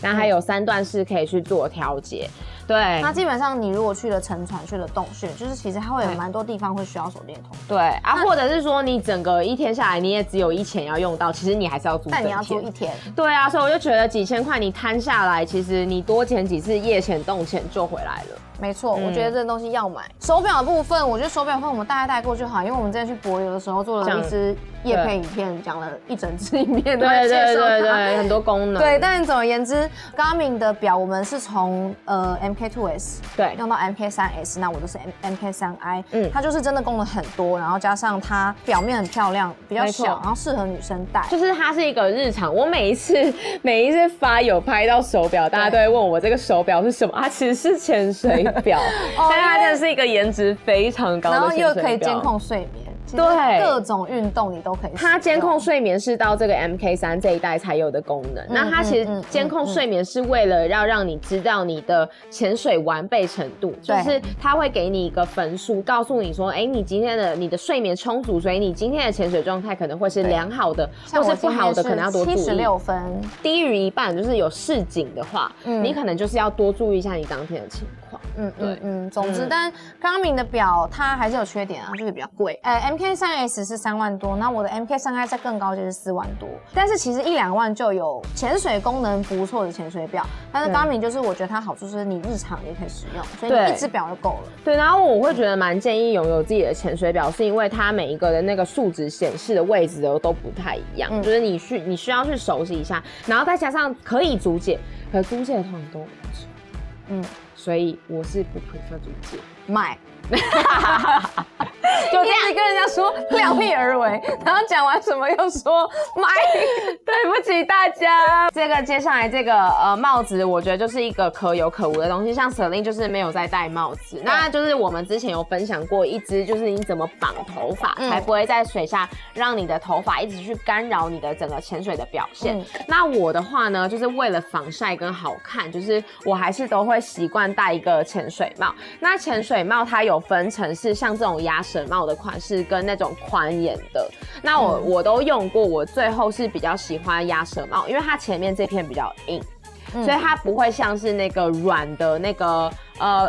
然后还有3段式可以去做调节。对，那基本上你如果去了沉船、去了洞穴，就是其实它会有蛮多地方会需要手电筒。对啊，或者是说你整个一天下来你也只有1000要用到，其实你还是要租整天。但你要租1天。对啊，所以我就觉得几千块你摊下来，其实你多潜几次夜潜、洞潜就回来了。没错，我觉得这个东西要买。手表的部分，我觉得手表的部分我们大概带过就好，因为我们之前去帛琉的时候做了一支业配影片，讲了一整支影片，对，很多功能。对，但总而言之 ，Garmin 的表我们是从MK2S 对用到 MK3S， 那我都是 MK3I，它就是真的功能很多，然后加上它表面很漂亮，比较小，然后适合女生戴。就是它是一个日常，我每一次发有拍到手表，大家都会问我这个手表是什么，它其实是潜水表，但是它真的是一个颜值非常高的然后潜水表，又可以监控睡眠。对，各种运动你都可以。它监控睡眠是到这个 MK3这一代才有的功能。那它其实监控睡眠是为了要让你知道你的潜水完备程度，就是它会给你一个分数，告诉你说，哎，你今天你的睡眠充足，所以你今天的潜水状态可能会是良好的，或是不好的可能要多注意。76分，低于一半就是有示警的话，你可能就是要多注意一下你当天的情况。总之，但Garmin的表它还是有缺点啊，就是比较贵。MK3S 是3万多，那我的 MK3I 再更高就是4万多。但是其实1-2万就有潜水功能不错的潜水表，但是 Garmin 就是我觉得它好处是你日常也可以使用，所以你一只表就够了。对，然后我会觉得蛮建议拥有自己的潜水表，是因为它每一个的那个数值显示的位置都不太一样，就是你需要去熟悉一下，然后再加上可以租借，可租借的通常都所以我是不 prefer 租借，买。就这样跟人家说量力而为，然后讲完什么又说买，对不起大家。这个接下来这个帽子，我觉得就是一个可有可无的东西，像 Celine 就是没有在戴帽子，那就是我们之前有分享过一支，就是你怎么绑头发，才不会在水下让你的头发一直去干扰你的整个潜水的表现。那我的话呢，就是为了防晒跟好看，就是我还是都会习惯戴一个潜水帽。那潜水帽它有分成是像这种鸭舌帽的款式跟那种宽檐的，那我都用过，我最后是比较喜欢鸭舌帽，因为它前面这片比较硬，所以它不会像是那个软的那个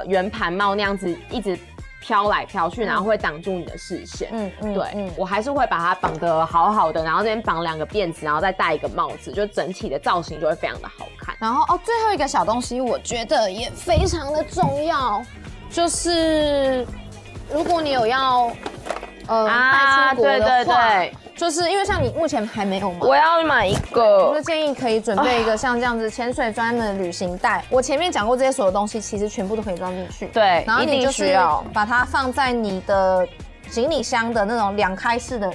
圆盘帽那样子一直飘来飘去，然后会挡住你的视线。对，我还是会把它绑得好好的，然后这边绑2个辫子，然后再戴一个帽子，就整体的造型就会非常的好看。然后最后一个小东西，我觉得也非常的重要，就是如果你有要带出国的话，就是因为像你目前还没有嘛，我要买一个，我就建议可以准备一个像这样子潜水专门的旅行袋。我前面讲过这些所有东西，其实全部都可以装进去。对，然后你就是把它放在你的行李箱的那种2开式的。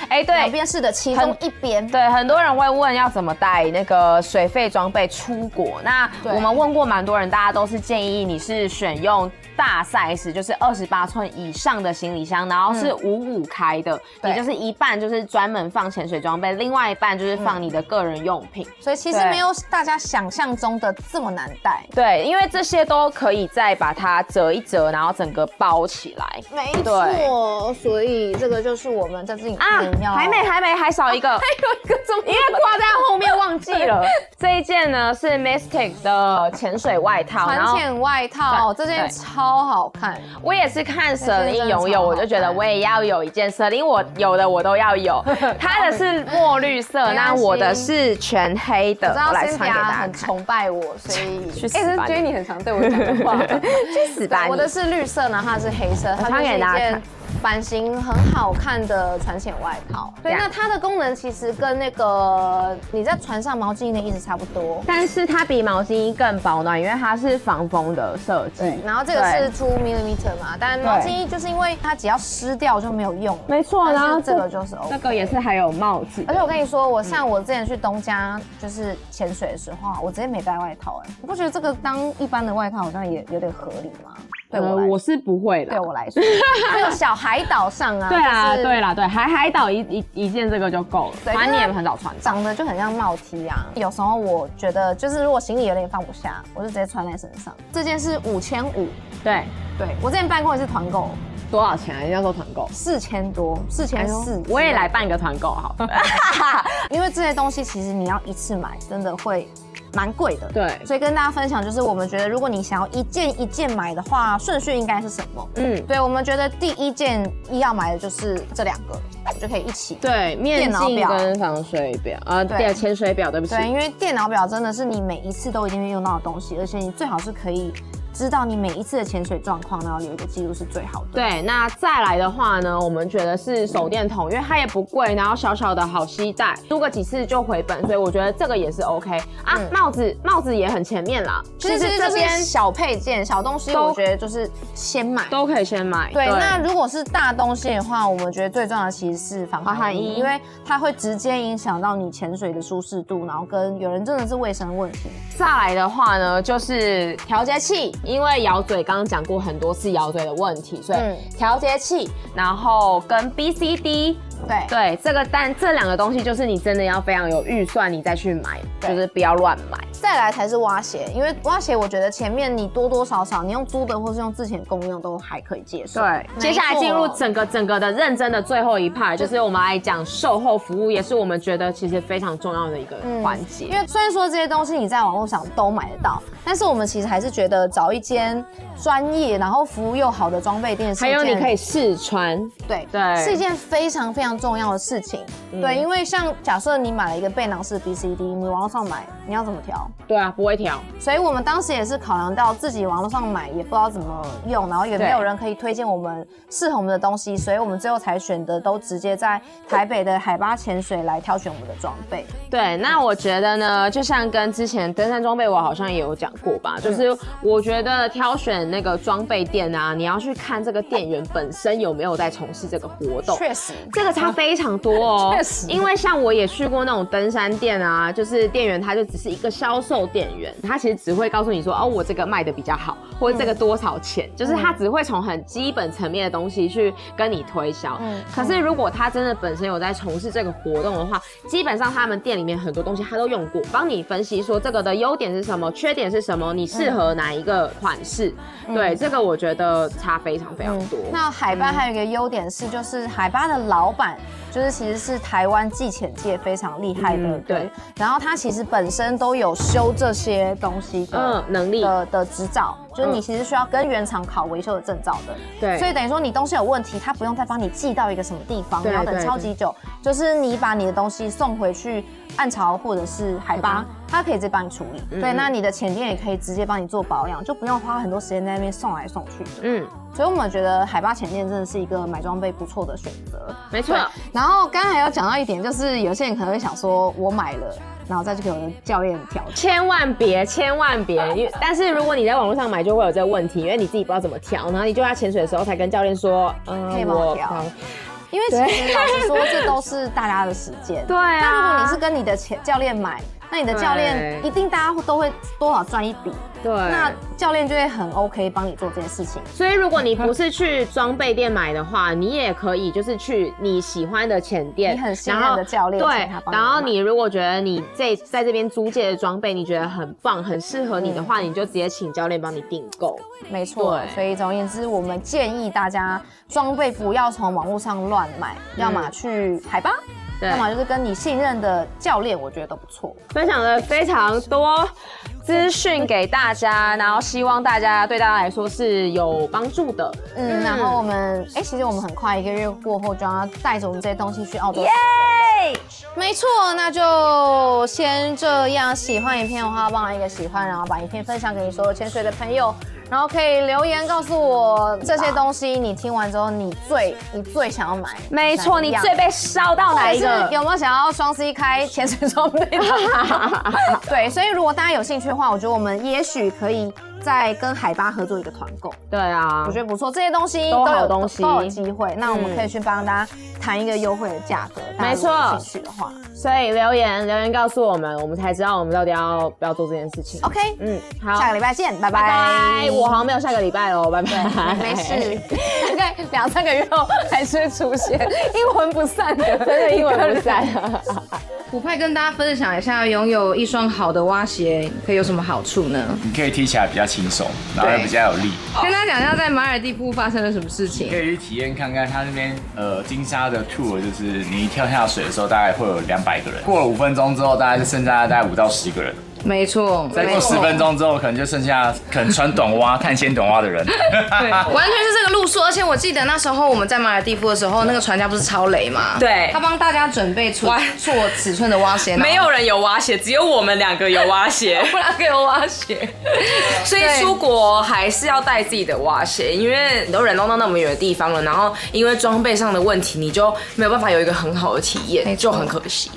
对，2边式的其中一边。对，很多人会问要怎么带那个水肺装备出国。那我们问过蛮多人，大家都是建议你是选用大 size， 就是28寸以上的行李箱，然后是55开的，也就是一半就是专门放潜水装备，另外一半就是放你的个人用品。所以其实没有大家想象中的这么难带。对，因为这些都可以再把它折一折，然后整个包起来。没错，所以这个就是我们在这里还少一个，还有一个因为挂在后面忘记了。这一件呢是 Mystic 的潜水外套，船潜外套，这件超好看。我也是看Celine拥有，我就觉得我也要有一件。Celine我有的我都要有，它的是墨绿色，那我的是全黑的。我来穿给大家很崇拜我，所以去死吧！觉得你很常对我讲的话，去死吧！我的是绿色，然后它是黑色，它就是一件版型很好看的船潜外套。对，那它的功能其实跟那个你在船上毛巾衣的意思差不多，但是它比毛巾衣更保暖，因为它是防风的设计。对，然后这个是2 mm 嘛，但毛巾衣就是因为它只要湿掉就没有用。没错，然后这个就是 OK。这个也是还有帽子，而且我跟你说，我之前去东家就是潜水的时候，我直接没带外套。你不觉得这个当一般的外套好像也有点合理吗？对我是不会的。对我来说，那个小海岛上啊，对，海岛一件这个就够了，反正你也很早穿，长得就很像帽 T 啊。有时候我觉得就是如果行李有点放不下，我就直接穿在身上。这件是5500，对，我之前办过一次团购，多少钱啊？人家说团购4000多，4400。我也来办个团购好，因为这些东西其实你要一次买，真的会蛮贵的。对，所以跟大家分享，就是我们觉得如果你想要一件一件买的话，顺序应该是什么？对，我们觉得第一件要买的就是这2个，我就可以一起。对，面镜跟防水表对，潜水表，对不起。对，因为电脑表真的是你每一次都一定会用到的东西，而且你最好是可以知道你每一次的潜水状况，然后留一个记录是最好的。对，那再来的话呢，我们觉得是手电筒，因为它也不贵，然后小小的好携带，租个几次就回本，所以我觉得这个也是 OK 啊。帽子也很前面啦，其实这边小配件、小东西，我觉得就是先买都可以先买。对，那如果是大东西的话，我们觉得最重要的其实是防寒衣，因为它会直接影响到你潜水的舒适度，然后跟有人真的是卫生问题。再来的话呢，就是调节器。因为咬嘴刚刚讲过很多次咬嘴的问题，所以调节器，然后跟 BCD。对，但这2个东西就是你真的要非常有预算，你再去买，就是不要乱买。再来才是蛙鞋，因为蛙鞋我觉得前面你多多少少你用租的或是用之前共用都还可以接受。对，接下来进入整个的认真的最后一 part， 就是我们来讲售后服务，也是我们觉得其实非常重要的一个环节。因为虽然说这些东西你在网络上都买得到，但是我们其实还是觉得找一间专业然后服务又好的装备店，还有你可以试穿，对，是一件非常非常重要的事情。对，因为像假设你买了一个背囊式 BCD， 你网络上买你要怎么调？对啊，不会调。所以我们当时也是考量到自己网络上买也不知道怎么用，然后也没有人可以推荐我们适合我们的东西，所以我们最后才选择都直接在台北的海巴潜水来挑选我们的装备。对，那我觉得呢，就像跟之前登山装备我好像也有讲过吧，就是我觉得挑选那个装备店啊，你要去看这个店员本身有没有在从事这个活动。确实，这个差非常多哦。确实，因为像我也去过那种登山店啊，就是店员他就只是一个销售店员，他其实只会告诉你说，哦，我这个卖的比较好，或者这个多少钱，就是他只会从很基本层面的东西去跟你推销。可是如果他真的本身有在从事这个活动的话，基本上他们店里面很多东西他都用过，帮你分析说这个的优点是什么，缺点是什么，你适合哪一个款式。对，这个我觉得差非常非常多。那海巴还有一个优点是，就是海巴的老板就是其实是台湾技潜界非常厉害的，对。然后他其实本身都有修这些东西的能力的执照，就是你其实需要跟原厂考维修的证照的。对。所以等于说你东西有问题，他不用再帮你寄到一个什么地方，你要等超级久。就是你把你的东西送回去暗潮或者是海巴，他可以直接帮你处理。对，那你的潜店也可以直接帮你做保养，就不用花很多时间在那边送来送去的。所以我们觉得海巴潜店真的是一个买装备不错的选择。没错。然后刚才有讲到一点，就是有些人可能会想说，我买了，然后再去给我的教练调。千万别，因为但是如果你在网络上买，就会有这个问题，因为你自己不知道怎么调，然后你就在潜水的时候才跟教练说，可以帮我调。因为其实老实说，这都是大家的时间。对啊。那如果你是跟你的教练买，那你的教练一定大家都会多少赚一笔。对，那教练就会很 OK 帮你做这件事情。所以如果你不是去装备店买的话，你也可以就是去你喜欢的潜店，你很信任的教练，对。然后你如果觉得你在这边租借的装备，你觉得很棒、很适合你的话，你就直接请教练帮你订购。没错。所以总而言之，我们建议大家装备不要从网络上乱买，要么去海巴。要么就是跟你信任的教练，我觉得都不错。分享了非常多资讯给大家，然后希望大家对大家来说是有帮助的。然后我们其实我们很快1个月过后就要带着我们这些东西去澳洲。没错，那就先这样。喜欢影片的话，帮我一个喜欢，然后把影片分享给你所有潜水的朋友，然后可以留言告诉我这些东西你听完之后你最想要买。没错，你最被烧到哪一个？有没有想要双 C 开潜水装备的？对，所以如果大家有兴趣的话，我觉得我们也许可以再跟海巴合作一个团购。对啊，我觉得不错，这些东西都有机会。那我们可以去帮大家谈一个优惠的价格。没错，有兴趣的话，所以留言告诉我们，我们才知道我们到底要不要做这件事情。OK， 好，下个礼拜见，拜拜。拜拜。我好像没有下个礼拜哦，拜拜。没事，大概2、3个月后还是会出现，阴魂不散的，真的阴魂不散。虎派跟大家分享一下，拥有一双好的蛙鞋可以有什么好处呢？你可以踢起来比较轻松，然后也比较有力。跟大家讲一下在马尔地夫发生了什么事情。可以去体验看看他那边金沙的 tour， 就是你跳下水的时候大概会有200个人，过了5分钟之后大概是剩下大概5到10个人。没错，再过10分钟之后，可能就剩下穿短袜、探险短袜的人。对，完全是这个路数。而且我记得那时候我们在马尔地夫的时候，那个船家不是超雷吗？对，他帮大家准备错尺寸的蛙鞋，没有人有蛙鞋，只有我们2个有蛙鞋，我2个有蛙鞋。所以出国还是要带自己的蛙鞋，因为你都人弄到那么远的地方了，然后因为装备上的问题，你就没有办法有一个很好的体验，就很可惜。